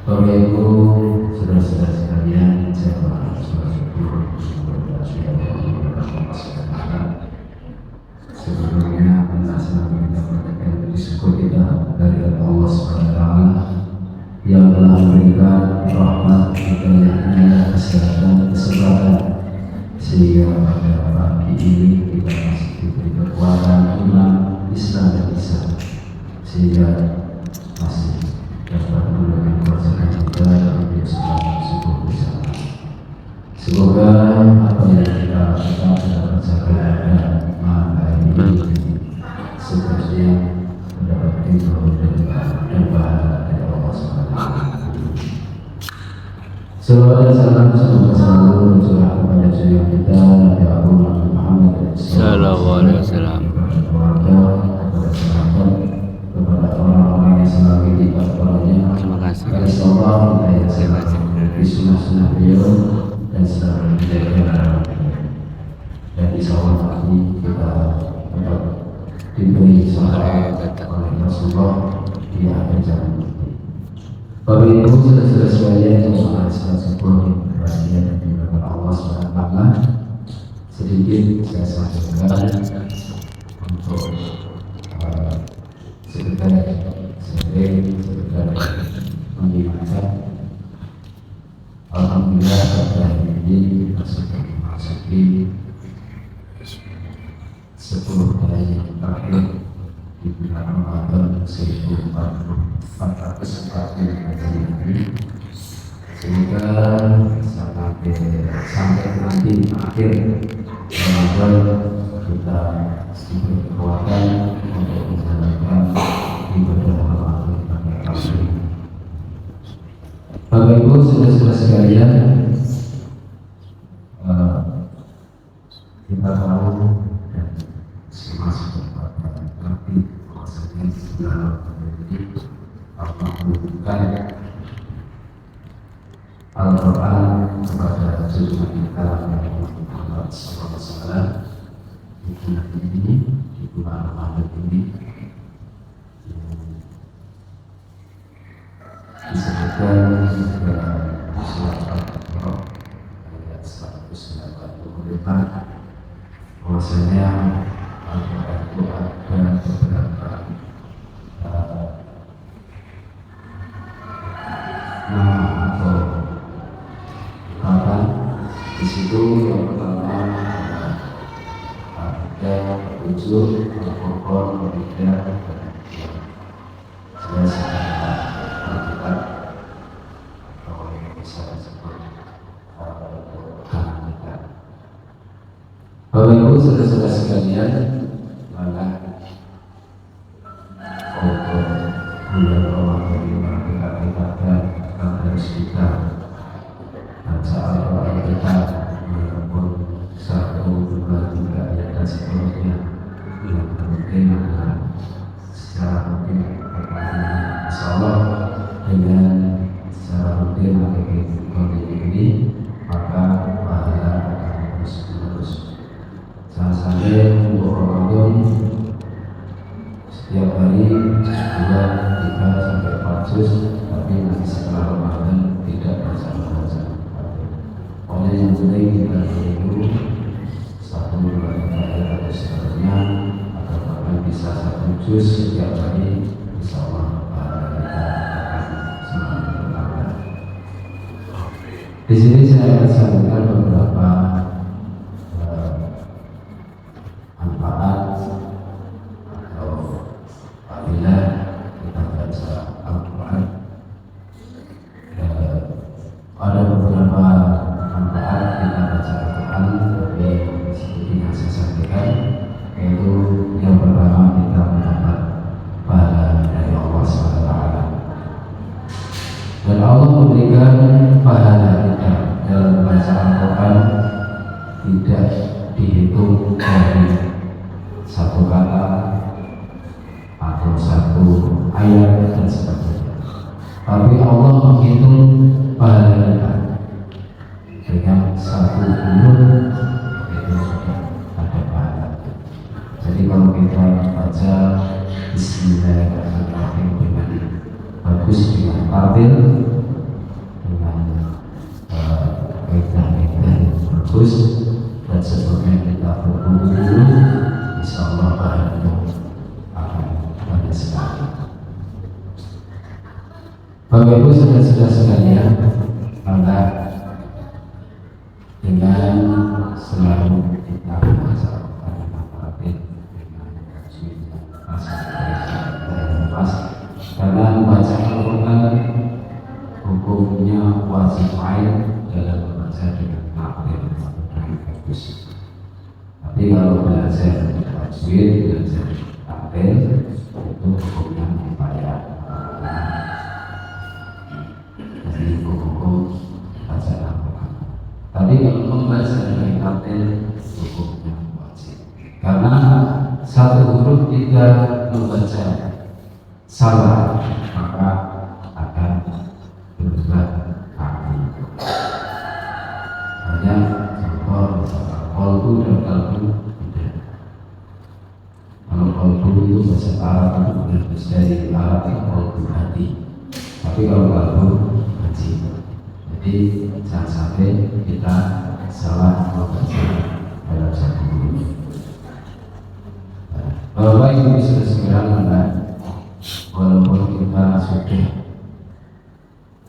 Bapak Ibu, saudara-saudara sekalian, saya bersyukur kepada Allah. Sebelumnya kita menyampaikan syukur kita dari Allah SWT yang telah memberikan rahmat, hidayahnya, kesehatan, kesempatan sehingga pada pagi ini kita masih diberi kekuatan iman, Islam dan Islam sehingga masih dapat menunjukkan kewajiban kita untuk selamat subuh bersama. Semoga apa yang kita lakukan dapat tercapai pada malam hari ini seperti mendapat ridho dan pahala dari Allah SWT. Salawat dan salam semoga selalu tercurah kepada junjungan kita Nabi Agung Muhammad sallallahu alaihi wasallam, kepada sahabat, kepada orang-orang yang selalu dipakai. Terima kasih. Kepada Allah kita yang selalu di sunnah beliau dan selalu menjaga dan insyaallah nanti kita dapat diberi sahabat oleh Rasulullah di akhir zaman. Bapak Ibu, saudara-saudara sekalian yang sangat sebuah perhatian dan diberkati Allah SWT, sedikit saya sampaikan untuk sekedar mengingatkan. Alhamdulillah pada hari ini memasuki 10 hari yang terakhir di bulan Ramadan 1444 hari. Semoga sampai nanti akhir Ramadan kita diberi kekuatan untuk menjalankan ibadah Ramadan pada tahun ini. Bapak Ibu, saudara-saudara sekalian, kita tahu dan semua sudah mengerti bahwasanya bulan Ramadan ini Allah menunjukkan Al-Quran kepada junjungan kita Nabi Muhammad SAW di bulan ini, di bulan Ramadan ini, disebutkan dalam surat Al-Baqarah ayat 195 bahwasanya Al-Quran itu ada beberapa nama atau ungkapan. Di situ yang pertama ada petunjuk, Al-Qur'an, Al-Hidayah, dan jelas Al-Kitab atau yang bisa disebut Al-Kitab. Bapak Ibu, saudara-saudara sekalian, maka untuk bulan Ramadan ini kita katakan harus kita baca Al-Quran kita walaupun 1, 2, 3 ayat dan seterusnya yang penting adalah secara rutin insyaallah dengan secara rutin mengikuti ini maka pahala akan terus menerus. Jangan sampai untuk Ramadan setiap hari 2, 3 sampai 4 juz, tapi nanti setelah Ramadan tidak baca. Oleh yang penting kita dulu 1, 2, 3 ayat atau seterusnya, atau bahkan bisa 1 juz setiap hari, insyaallah kita akan semakin bertambah. Di sini saya akan sampaikan beberapa manfaat atau apabila kita baca Al-Quran. Ada beberapa manfaat kita baca Al-Quran, tapi seperti yang saya sampaikan dari satu kata atau satu ayat dan sebagainya. Tapi Allah menghitung pahala kita dengan satu huruf itu sudah ada pahala. Jadi kalau kita baca Bismillahirrahmanirrahim dengan bagus, dengan tartil, dengan kaidah-kaidah yang bagus dan sebelumnya kita berguru, insya Allah pahalanya akan banyak sekali. Bapak Ibu saudara-saudara sekalian, maka dengan selalu kita melaksanakan tartil dengan pas, karena membaca Al-Quran hukumnya wajib ain dalam membaca dengan tartil atau dengan bagus. Tapi kalau belajar tajwid, belajar tartil itu hukumnya dibayar. Jadi hukum baca Al-Quran. Tapi kalau membaca dengan tartil hukumnya wajib. Karena satu huruf kita membaca salah maka akan berubah arti. Hanya contoh misalnya kolbu dan kalbu tidak. Kalau kolbu itu bahasa Arab itu dari Arab itu kolbu hati. Tapi kalau kalbu hati. Jadi jangan sampai kita salah membaca dalam satu huruf. Bapak Ibu sudah segera mengenal, walaupun kita sudah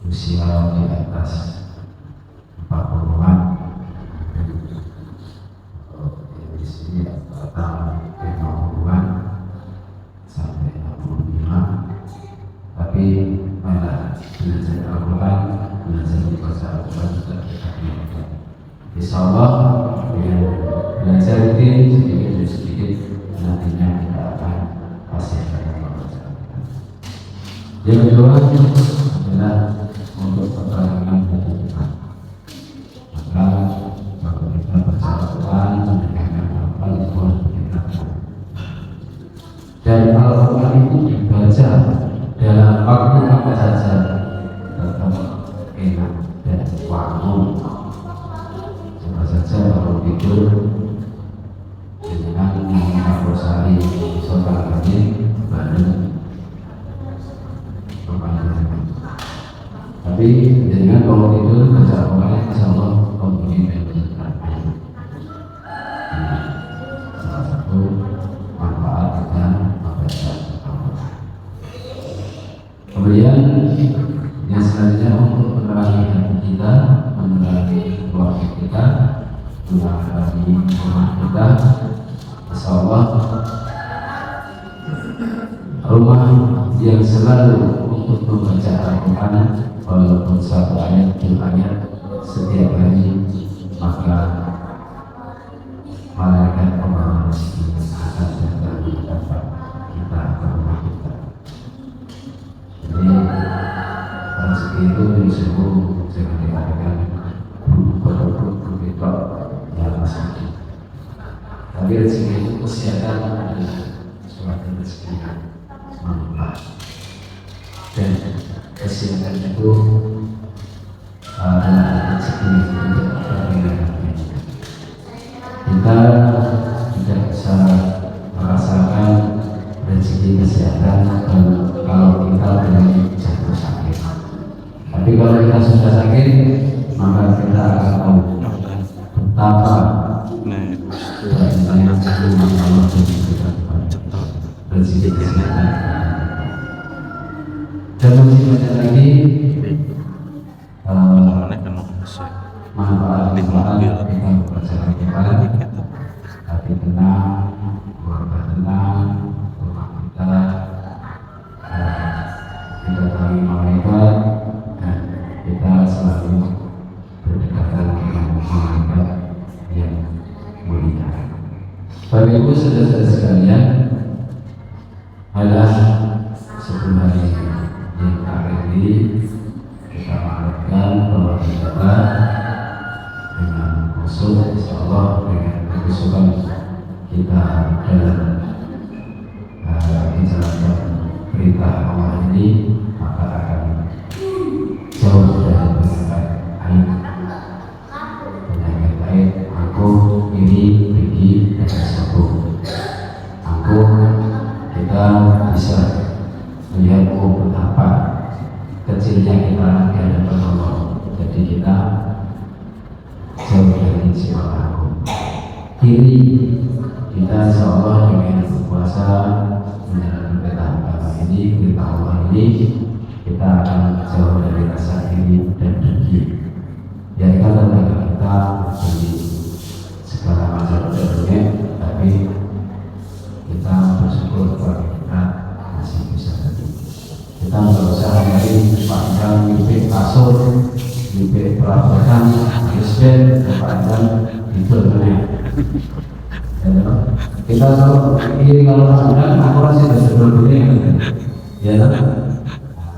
usia di atas 40-an, di sini rata 50-an sampai 65, tapi malah belajar Al-Quran, belajar bahasa Al-Quran sudah kita. Insya Allah dengan belajar rutin sedikit demi sedikit nantinya kita akan pasti akan belajar. Yang kedua adalah untuk pertolongan dari Tuhan. Maka kalau kita baca Al-Quran mendengarkan apa yang Tuhan beritahu. Dan Al-Quran itu dibaca dalam waktu apa saja tetap enak dan waktu. Coba saja kalau tidur dengan mengenal rosari sholat kami bareng. Tapi dengan kalau tidur baca Al-Quran insya Allah komponen yang berterima. Salah satu manfaat kita membaca Al-Quran. Kemudian yang selanjutnya untuk menerangi hati kita, menerangi keluarga kita, menerangi rumah kita. Insya Allah rumah yang selalu untuk membaca Al-Quran walaupun satu ayat setiap hari, maka malaikat pembawa rezeki akan datang mendapat kita ke rumah kita. Jadi rezeki itu disebut jangan dikatakan produk begitu yang masih. Tapi rezeki itu kesehatan adalah suatu rezeki yang manfaat. Dan kesehatan itu adalah rezeki untuk berpindah-pindah. Kita tidak bisa merasakan rezeki kesehatan kalau kita belum jatuh sakit. Tapi kalau kita sudah sakit, maka kita akan tahu betapa banyak Allah memberikan rezeki kesehatan. Dan masih banyak lagi manfaat kita bekerja Al-Quran, hati tenang, keluarga tenang, rumah kita didatangi malaikat, dan kita selalu berdekatan dengan malaikat yang mulia. Bapak Ibu saudara-saudara sekalian, adalah 10 hari yang terakhir ini kita mengharapkan bahwa kita dengan khusus insya Allah dengan kekhususan kita dalam menjalankan perintah Allah ini, maka akan jauh dari penyakit aib, angkuh, iri, dengki, dan sombong. Angkuh, kita bisa melihat betapa kecilnya kita di hadapan Allah. Jadi kita jauh dari sifat angkuh. Kiri, kita insya Allah dengan berpuasa menjalankan perintah agama ini, perintah Allah ini, kita akan jauh dari rasa iri dan dengki. Biarkan tetangga kita dari segala macam dunia, tapi kita bersyukur kepada kita masih bisa. Kita nggak usah nyari pandang mimpi kasur, mimpi perabotan, kisben, pandang itu dunia. Kita kalau ini kalau pandang, aku rasa sudah sebelumnya, ya kan?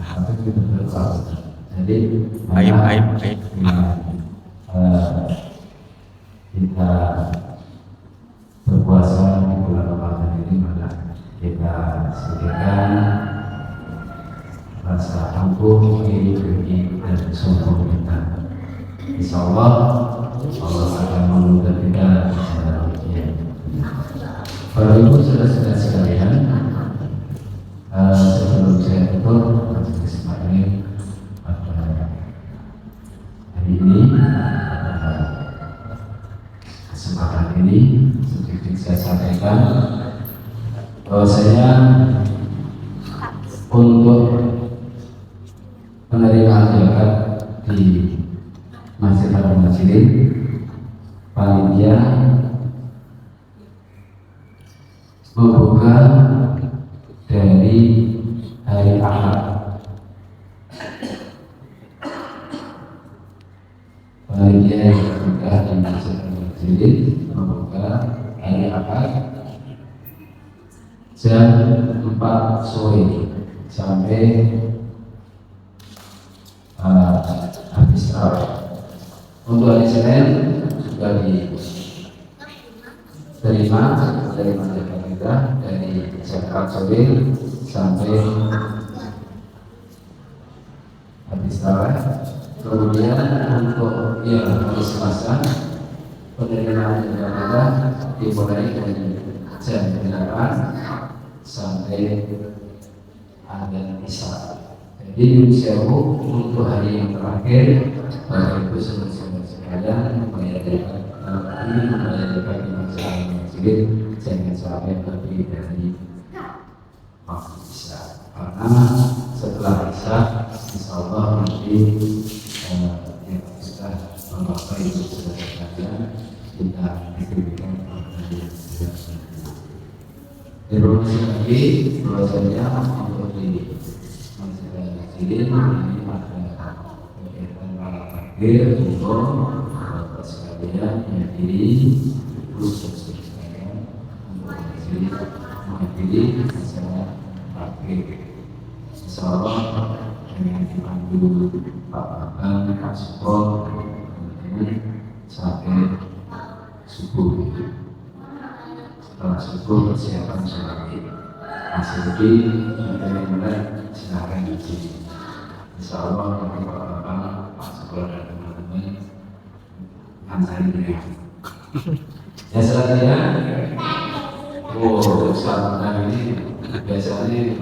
Tapi kita berdoa. Jadi kita berpuasa di bulan Ramadan ini, maka kita sediakan rasa angkuh, iri, dengki, dan sombong kita. Insya Allah akan memudahkan kita secara ujian. Bapak Ibu saudara-saudara sekalian, sebelum saya tutup kesempatan ini, hari ini, kesempatan ini sedikit saya sampaikan bahwasanya untuk penerimaan zakat di Masjid Al-Masjid panitia membuka dari hari Ahad. Panitia yang membuka di Masjid Al-Masjid membuka hari Ahad jam 4 sore sampai habis tarawih. Untuk hari Senin juga diterima dari masyarakat kita dari jam 4 sore sampai habis tarawih. Kemudian untuk hari Selasa penerimaan kita dimulai dari jam 8 sampai adzan Isya. Jadi Insyaallah untuk hari yang terakhir, Bapak Ibu saudara sekalian, mengadakan masjid jangan sampai lebih dari waktu Isya. Karena setelah Isya, Insyaallah nanti kita Bapak Ibu saudara sekalian kita diberikan informasi lagi bahwasanya untuk di Masjid ini ada kegiatan malam takbir untuk Bapak sekalian menghadiri khusus sekalian untuk menghadiri acara takbir. Insyaallah dengan dipandu Pak Bambang, Pak Suko sampai subuh. Setelah subuh persiapan sholat id. Masih lebih mulai silakan di sini. Insyaallah nanti Bapak, Pak Sekolah dan teman-teman antari dia. Ya selanjutnya, saat ini biasanya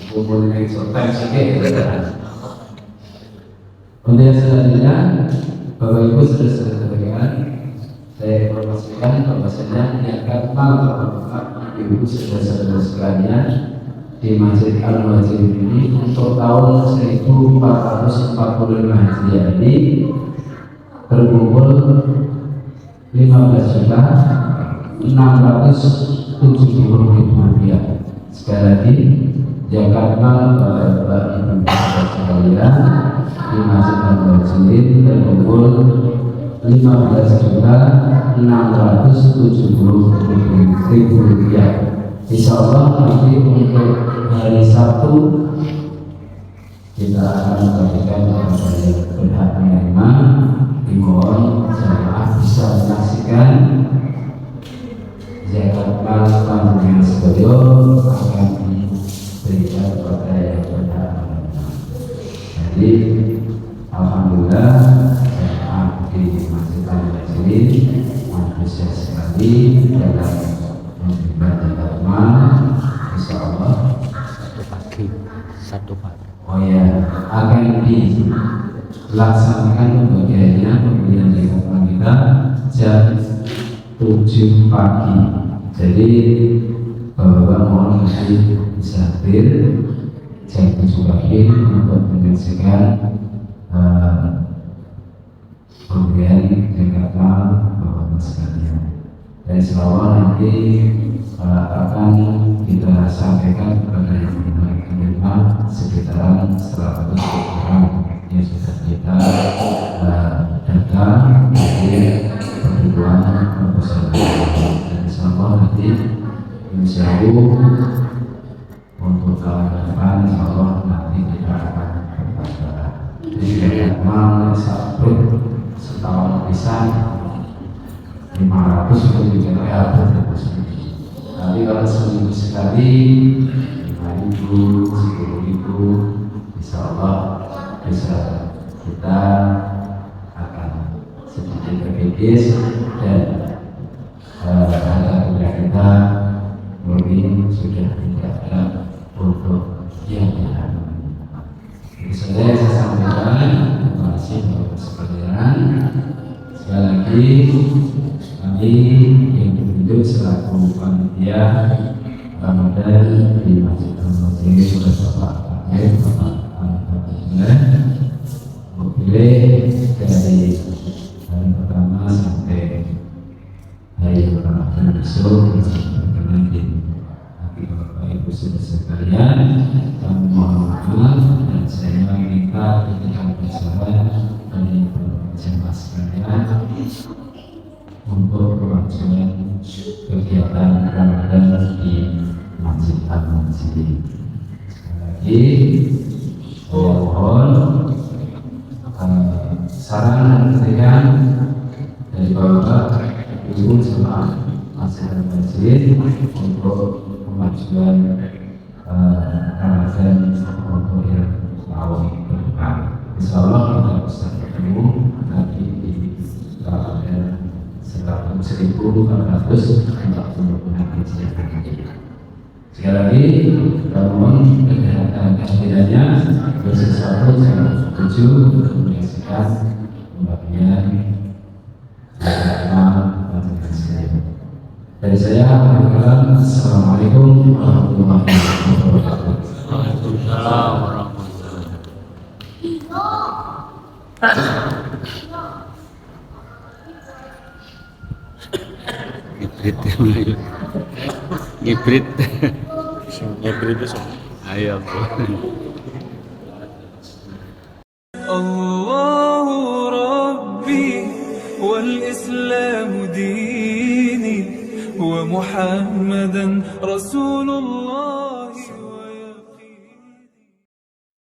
kumpulnya sopan sedikit. Untuk yang selanjutnya, Bapak Ibu sudah sekalian, saya informasikan bahwasanya niatkan Bapak Ibu saudara-saudara sekalian di Masjid Al-Masjid ini untuk tahun 1445 Hijriah ini terkumpul 15.670.000 rupiah. Sekali lagi, Jakarta Bapak Ibu sekalian di Masjid Al-Masjid terkumpul 15.670.000 rupiah. Insyaallah nanti untuk hari Sabtu kita akan membagikan kepada yang berhak menerima. Dimohon jamaah bisa menyaksikan zakat mal panjenengan sedaya akan diberikan kepada yang berhak. Jadi alhamdulillah jemaah di Masjid Al-Majid antusias sekali dalam memberikan zakat mal. Insyaallah satu pagi. oh ya, akan dilaksanakan pembagiannya pemberian zakat mal kita jam 7 pagi. Jadi Bapak mohon nanti bisa hadir jam 7 pagi untuk menyaksikan pemberian zakat mal Bapak sekalian. Dan insyaallah nanti akan kita sampaikan kepada yang menerima sekitaran 100 orang yang sudah kita data dari perhitungan proposal. Dan insyaallah nanti untuk tahun depan insyaallah nanti kita akan berbagi. Jadi zakat mal setahun bisa 500 itu juga ada. Tapi kalau seminggu sekali 5.000, 10.000, insyaallah bisa kita akan sedikit berkikis dan harta benda kita mungkin sudah tidak ada untuk yang tidak. Jadi saya sampaikan terima kasih Bapak sekalian. Sekali lagi kami yang ditunjuk selaku panitia Ramadan di Masjid Al-Majid oleh Bapak Amir, Bapak Al-Fatihah memilih dari hari pertama sampai hari Ramadan besok berkenan di hati Bapak Ibu sekalian. Kami mohon maaf dan saya minta ketika bicara dari jemaah sekalian untuk pelaksanaan kegiatan Ramadan di Masjid Al-Majid. Sekali lagi saya mohon saran dan kritikan dari Bapak Ibu jemaah Masjid Al-Majid untuk kemajuan Ramadan untuk yang tahun ke depan. Insyaallah kita bisa bertemu nanti di Ramadan 1440 sekali lagi mohon kehadirannya bersatu saya setuju untuk menyaksikan pembagian dari saya. Assalamualaikum warahmatullahi wabarakatuh. Waalaikumsalam warahmatullahi Gibrit itu ayo Allahu Rabbi wal Islam dini wa Muhammadan Rasulullah.